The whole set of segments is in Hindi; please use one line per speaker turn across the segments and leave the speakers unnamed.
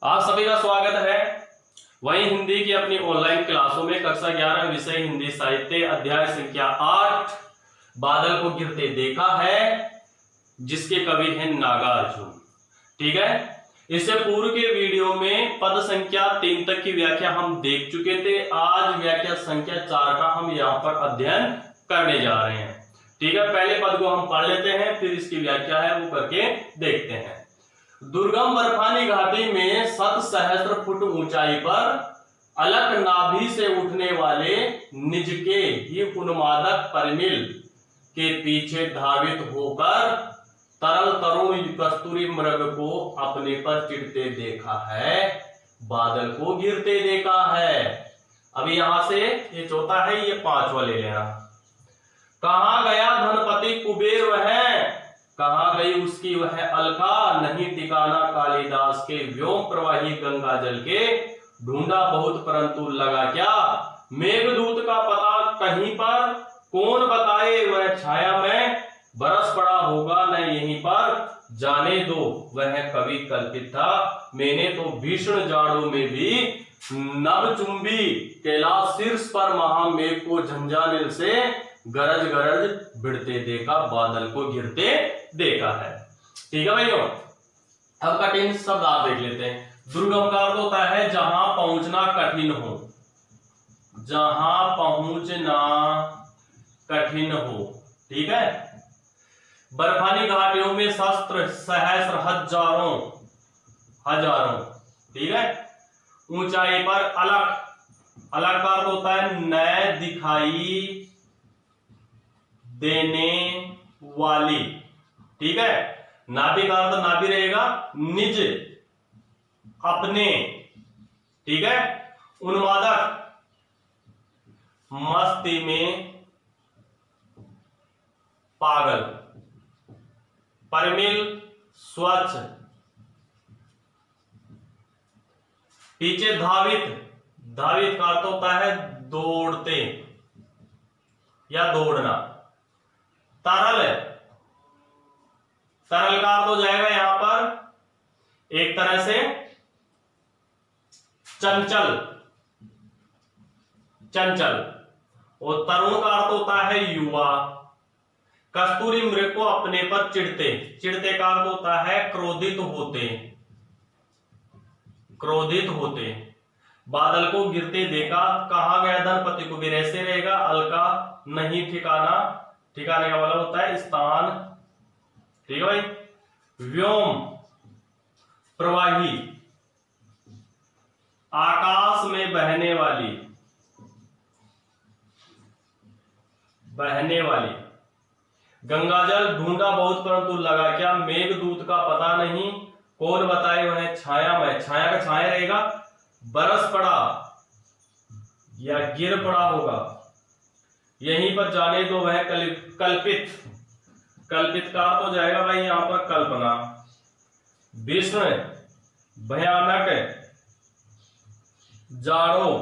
आप सभी का स्वागत है। वही हिंदी की अपनी ऑनलाइन क्लासों में कक्षा 11 विषय हिंदी साहित्य अध्याय संख्या 8 बादल को गिरते देखा है, जिसके कवि हैं नागार्जुन। ठीक है, इससे पूर्व के वीडियो में पद संख्या 3 तक की व्याख्या हम देख चुके थे। आज व्याख्या संख्या 4 का हम यहाँ पर अध्ययन करने जा रहे हैं। ठीक है, पहले पद को हम पढ़ लेते हैं, फिर इसकी व्याख्या है वो करके देखते हैं। दुर्गम बर्फानी घाटी में 7 सहस्त्र फुट ऊंचाई पर अलग नाभि से उठने वाले निज के ही उन्मादक परिमिल के पीछे धावित होकर तरल तरुण कस्तूरी मृग को अपने पर चिढ़ते देखा है, बादल को गिरते देखा है। अभी यहां से ये चौथा है, ये 5वां ले लेना। कहां गया धनपति कुबेर वह, कहां गई उसकी वह अलका, नहीं ठिकाना कालिदास के व्योम प्रवाही गंगा जल के, ढूंढा बहुत परंतु लगा क्या, मेघदूत का पता कहीं पर, कौन बताए वह छाया में, बरस पड़ा होगा न यहीं पर, जाने दो वह कवि कल्पित था, मैंने तो भीषण जाड़ों में भी नभचुंबी कैलाश शीर्ष पर महामेघ को झंझानिल से गरज गरज बिड़ते देखा, बादल को गिरते देखा है। ठीक है भाइयों, अब कठिन शब्द आप देख लेते हैं। दुर्गम का अर्थ होता है जहां पहुंचना कठिन हो, जहां पहुंचना कठिन हो। ठीक है, बर्फानी घाटियों में शस्त्र सहस्र हजारों। ठीक है, ऊंचाई पर अलग अलग का अर्थ होता है न दिखाई देने वाली। ठीक है, नाभि का अर्थ नाभि रहेगा निज, अपने। ठीक है, उन्मादक मस्ती में पागल, परिमिल स्वच्छ, पीछे धावित का अर्थ होता है दौड़ते या दौड़ना। तरल का अर्थ हो जाएगा यहां पर एक तरह से चंचल, और तरुण का अर्थ होता है युवा। कस्तूरी मृग को अपने पर चिढ़ते का अर्थ होता है क्रोधित होते। बादल को गिरते देखा, कहां गया धनपति कुबेर, ऐसे रहेगा। अलका नहीं ठिकाने का मतलब होता है स्थान। ठीक है भाई, व्योम प्रवाही, आकाश में बहने वाली। गंगाजल ढूंढा बहुत परंतु लगा क्या, मेघदूत का पता नहीं, कौन बताए वह छाया में। छाया का छाया रहेगा, बरस पड़ा या गिर पड़ा होगा, यहीं पर जाने दो वह कल्पित का अर्थ हो जाएगा भाई यहां पर कल्पना। भीषण भयानक, जाड़ों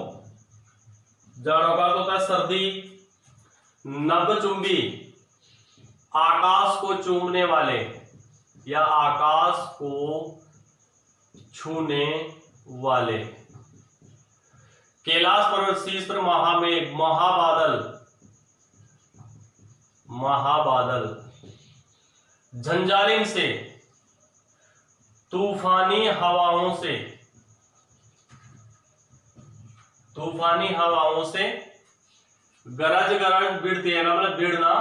का अर्थ होता है सर्दी। नभचुंबी आकाश को चूमने वाले या आकाश को छूने वाले। कैलाश पर्वत शीर्ष पर महामेघ, महाबादल। झंझारिन से, तूफानी हवाओं से गरज बिड़ते, मतलब बिड़ना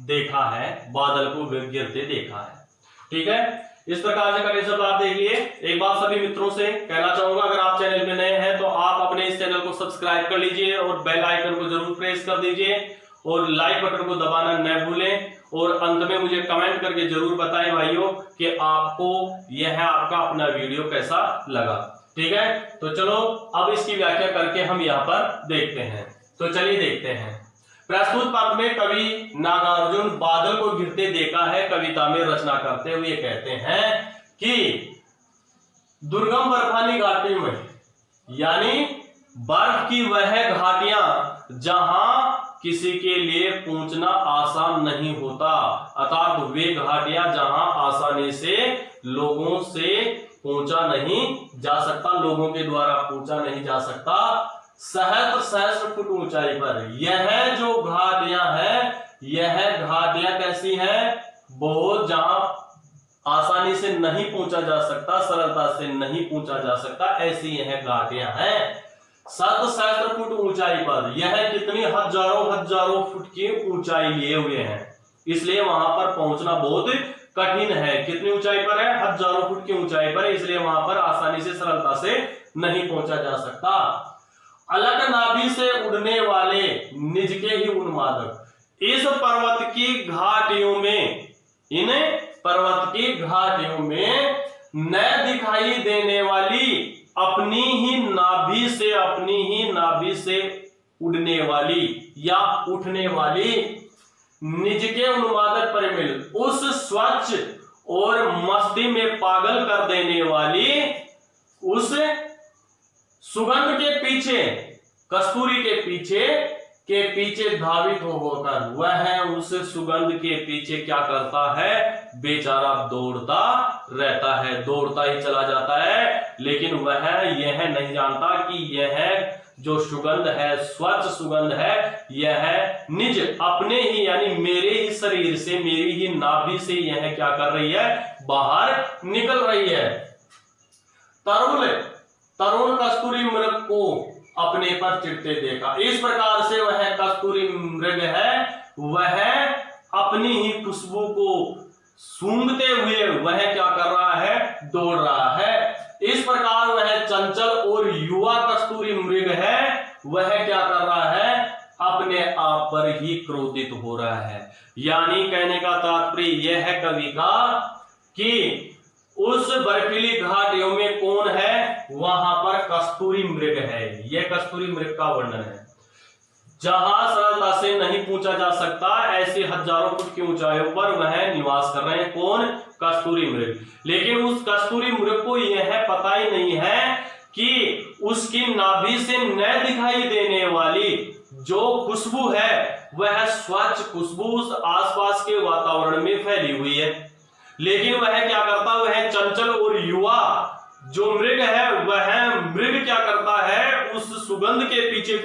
देखा है, बादल को गिरते देखा है। ठीक है, इस प्रकार से कठिन शब्द आप देख लिए। एक बात सभी मित्रों से कहना चाहूंगा, अगर आप चैनल में नए हैं तो आप अपने इस चैनल को सब्सक्राइब कर लीजिए और बेल आइकन को जरूर प्रेस कर दीजिए और लाइक बटन को दबाना न भूलें। और अंत में मुझे कमेंट करके जरूर बताएं भाइयों कि आपको यह आपका अपना वीडियो कैसा लगा। ठीक है, तो चलो अब इसकी व्याख्या करके हम यहाँ पर देखते हैं। तो चलिए देखते हैं। प्रस्तुत पद में कवि नागार्जुन बादल को गिरते देखा है कविता में रचना करते हुए कहते हैं कि दुर्गम बर्फानी घाटी में, यानी बर्फ की वह घाटियां जहां किसी के लिए पहुंचना आसान नहीं होता, अर्थात वे घाटियां जहां आसानी से लोगों से पहुंचा नहीं जा सकता, लोगों के द्वारा पहुंचा नहीं जा सकता। सहस्र फुट ऊंचाई पर यह जो घाटियां हैं, यह घाटियां कैसी हैं? बहुत जहां आसानी से नहीं पहुंचा जा सकता, सरलता से नहीं पहुंचा जा सकता, ऐसी यह घाटियां हैं। सहस्र फुट ऊंचाई पर यह कितनी हजारों फुट की ऊंचाई लिए हुए हैं, इसलिए वहां पर पहुंचना बहुत कठिन है। कितनी ऊंचाई पर है? हजारों फुट की ऊंचाई पर, इसलिए वहां पर आसानी से सरलता से नहीं पहुंचा जा सकता। अलग नाभि से उड़ने वाले निज के ही उन्मादक, इस पर्वत की घाटियों में, इन पर्वत की घाटियों में न दिखाई देने वाली अपनी ही नाभि से उड़ने वाली या उठने वाली निज के उन्मादक परिमल, उस स्वच्छ और मस्ती में पागल कर देने वाली उस सुगंध के पीछे, कस्तूरी के पीछे धावित होकर वह उस सुगंध के पीछे क्या करता है? बेचारा दौड़ता रहता है, दौड़ता ही चला जाता है, लेकिन वह यह नहीं जानता कि यह जो सुगंध है, स्वच्छ सुगंध है, यह निज अपने ही यानी मेरे ही शरीर से, मेरी ही नाभि से यह क्या कर रही है? बाहर निकल रही है। तरुण कस्तूरी मृग को अपने पर चिढ़ते देखा, इस प्रकार से वह कस्तूरी मृग है, वह अपनी ही खुशबू को सूंघते हुए वह क्या कर रहा है? दौड़ रहा है। इस प्रकार वह चंचल और युवा कस्तूरी मृग है, वह क्या कर रहा है? अपने आप पर ही क्रोधित हो रहा है। यानी कहने का तात्पर्य यह है कवि का कि उस बर्फीली घाटियों में कौन है? वहां पर कस्तूरी मृग है। यह कस्तूरी मृग का वर्णन है। जहां सरलता से नहीं पहुंचा जा सकता, ऐसे हजारों फुट की ऊंचाइयों पर वह निवास कर रहे हैं। कौन? कस्तूरी मृग। लेकिन उस कस्तूरी मृग को यह पता ही नहीं है कि उसकी नाभि से न दिखाई देने वाली जो खुशबू है, वह स्वच्छ खुशबू उस आसपास के वातावरण में फैली हुई है। लेकिन वह क्या करता? वह चंचल और युवा जो मृग है, वह मृग क्या करता है? उस सुगंध के पीछे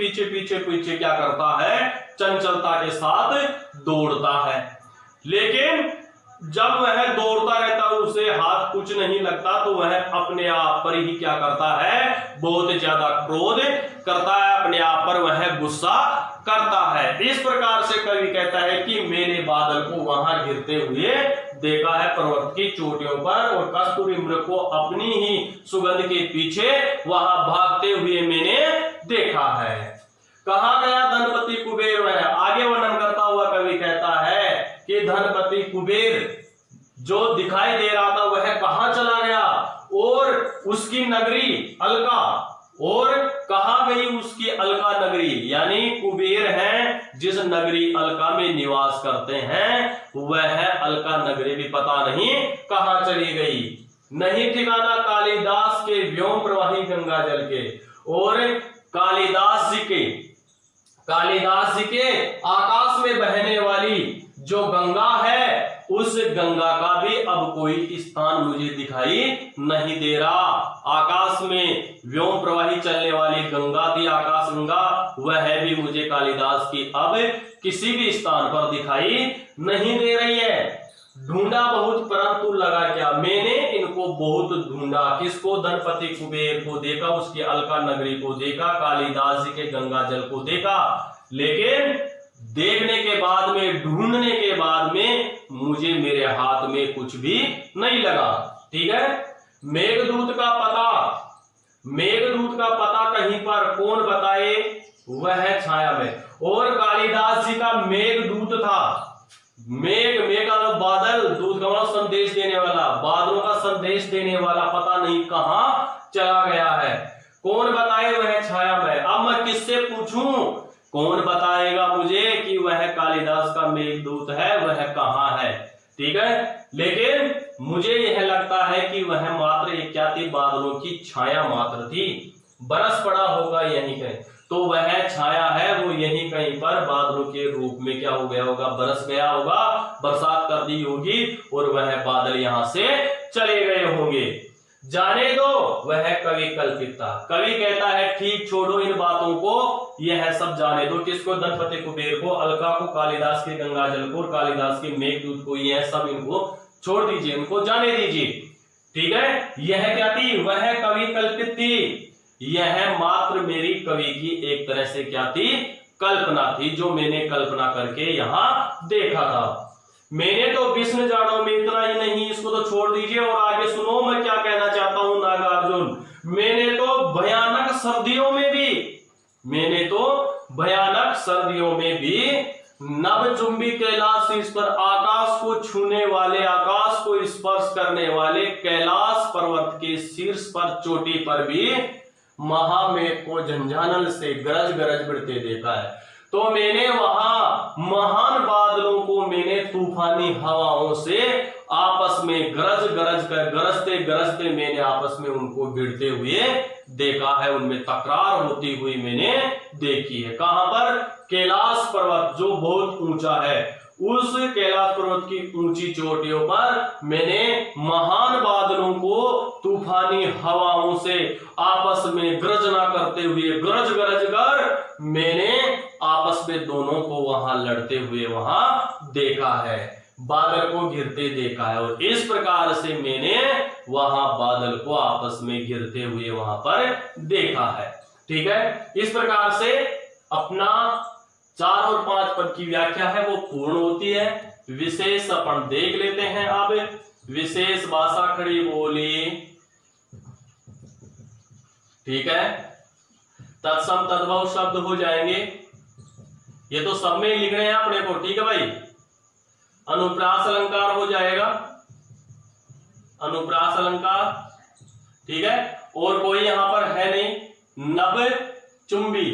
क्या करता है? चंचलता के साथ दौड़ता है। लेकिन जब वह दौड़ता रहता है, उसे हाथ कुछ नहीं लगता, तो वह अपने आप पर ही क्या करता है? बहुत ज्यादा क्रोध करता है, अपने आप पर वह गुस्सा करता है। इस प्रकार से कवि कहता है कि मैंने बादल को वहां गिरते हुए देखा है पर्वत की चोटियों पर, और कस्तूरी मृग को अपनी ही सुगंध के पीछे वहां भागते हुए मैंने देखा है। कहा गया धनपति कुबेर? वह आगे वर्णन करता हुआ कवि कहता है कि धनपति कुबेर जो दिखाई दे रहा था, वह कहां चला गया? और उसकी नगरी अलका, और कहां गई उसकी अलका नगरी? यानी कुबेर हैं जिस नगरी अलका में निवास करते हैं, वह अलका नगरी भी पता नहीं कहां चली गई। नहीं ठिकाना कालिदास के व्योम प्रवाही गंगा जल के, और कालिदास जी के आकाश में बहने वाली जो गंगा है, उस गंगा का भी अब कोई स्थान मुझे दिखाई नहीं दे रहा। आकाश में व्योम प्रवाही चलने वाली गंगा थी, आकाश गंगा, वह भी मुझे कालिदास की अब किसी भी स्थान पर दिखाई नहीं दे रही है। ढूंढा बहुत परंतु लगा क्या? मैंने इनको बहुत ढूंढा। किसको? धनपति कुबेर को देखा, उसकी अलका नगरी को देखा, कालिदास जी के गंगा जल को देखा, लेकिन देखने के बाद में, ढूंढने के बाद में मुझे मेरे हाथ में कुछ भी नहीं लगा। ठीक है। मेघदूत का पता कहीं पर कौन बताए? वह छाया में। और कालिदास जी का मेघदूत था। मेघ का बादल, दूत का मतलब संदेश देने वाला, बादलों का संदेश देने वाला पता नहीं कहां चला गया है। कौन बताए? वह छाया में। अब मैं किससे पूछूं? कौन बताएगा मुझे कि वह कालिदास का मेघदूत है, वह कहां है? ठीक है। लेकिन मुझे यह लगता है कि वह मात्र एक क्या थी? बादलों की छाया मात्र थी। बरस पड़ा होगा यहीं कहीं, तो वह छाया है वो यहीं कहीं पर बादलों के रूप में क्या हो गया होगा? बरस गया होगा, बरसात कर दी होगी, और वह बादल यहां से चले गए होंगे। जाने दो वह कवि कल्पित था। कवि कहता है ठीक छोड़ो इन बातों को, यह सब जाने दो। किसको? दंपति कुबेर को, अलका को, कालिदास के गंगाजल को, और कालिदास के मेघदूत को, यह सब इनको छोड़ दीजिए, इनको जाने दीजिए। ठीक है, यह क्या थी? वह कवि कल्पित थी। यह मात्र मेरी कवि की एक तरह से क्या थी? कल्पना थी, जो मैंने कल्पना करके यहां देखा था। मैंने तो विष्णु जानो में इतना ही नहीं, इसको तो छोड़ दीजिए और आगे सुनो मैं क्या कहना चाहता हूं नागार्जुन। मैंने तो भयानक सर्दियों में भी नवचुंबी कैलाश शीर्ष पर आकाश को छूने वाले, आकाश को स्पर्श करने वाले कैलाश पर्वत के शीर्ष पर, चोटी पर भी महामेघ को झंझानल से गरज गरज बढ़ते देखा है। तो मैंने वहां महान बादलों को मैंने तूफानी हवाओं से आपस में गरज गरज कर, गरजते गरजते मैंने आपस में उनको भिड़ते हुए देखा है, उनमें तकरार होती हुई मैंने देखी है। कहां पर? कैलाश पर्वत जो बहुत ऊंचा है, उस कैलाश पर्वत की ऊंची चोटियों पर मैंने महान बादलों को तूफानी हवाओं से आपस में गर्जना करते हुए, गरज गरज कर मैंने आपस में दोनों को वहां लड़ते हुए वहां देखा है, बादल को घिरते देखा है। और इस प्रकार से मैंने वहां बादल को आपस में घिरते हुए वहां पर देखा है। ठीक है, इस प्रकार से अपना 4 और 5 पद की व्याख्या है वो पूर्ण होती है। विशेष अपन देख लेते हैं। अब विशेष भाषा खड़ी बोली, ठीक है, तत्सम तद्भव शब्द हो जाएंगे। ये तो सब में ही लिख रहे हैं अपने को, ठीक है भाई। अनुप्रास अलंकार हो जाएगा, अनुप्रास अलंकार, ठीक है। और कोई यहां पर है नहीं। नभ चुंबी,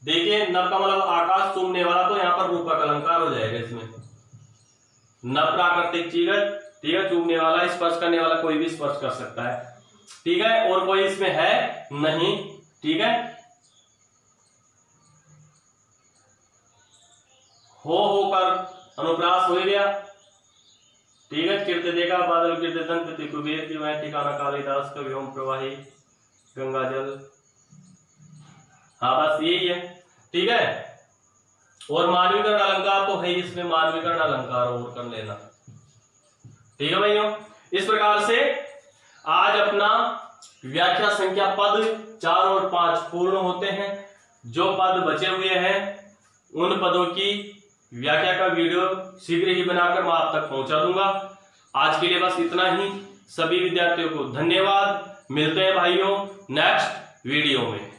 देखिए नभ का मतलब आकाश, चुंबने वाला, तो यहां पर रूपक अलंकार हो जाएगा इसमें। नभ प्राकृतिक चीज है, ठीक है, चुंबने वाला, स्पर्श करने वाला, कोई भी स्पर्श कर सकता है, ठीक है। और कोई इसमें है नहीं, ठीक है। होकर अनुप्रास हो गया, ठीक है। कीर्ति देखा बादल कीर्ति दंपति कुबेर की वह ठिकाना कालिदास का व्योम प्रवाही गंगाजल। हाँ बस यही है, ठीक है। और मानवीकरण अलंकार तो है, इसमें मानवीकरण अलंकार और कर लेना, ठीक है भाइयों। इस प्रकार से आज अपना व्याख्या संख्या पद 4 और 5 पूर्ण होते हैं। जो पद बचे हुए हैं उन पदों की व्याख्या का वीडियो शीघ्र ही बनाकर मैं आप तक पहुंचा दूंगा। आज के लिए बस इतना ही। सभी विद्यार्थियों को धन्यवाद। मिलते हैं भाइयों नेक्स्ट वीडियो में।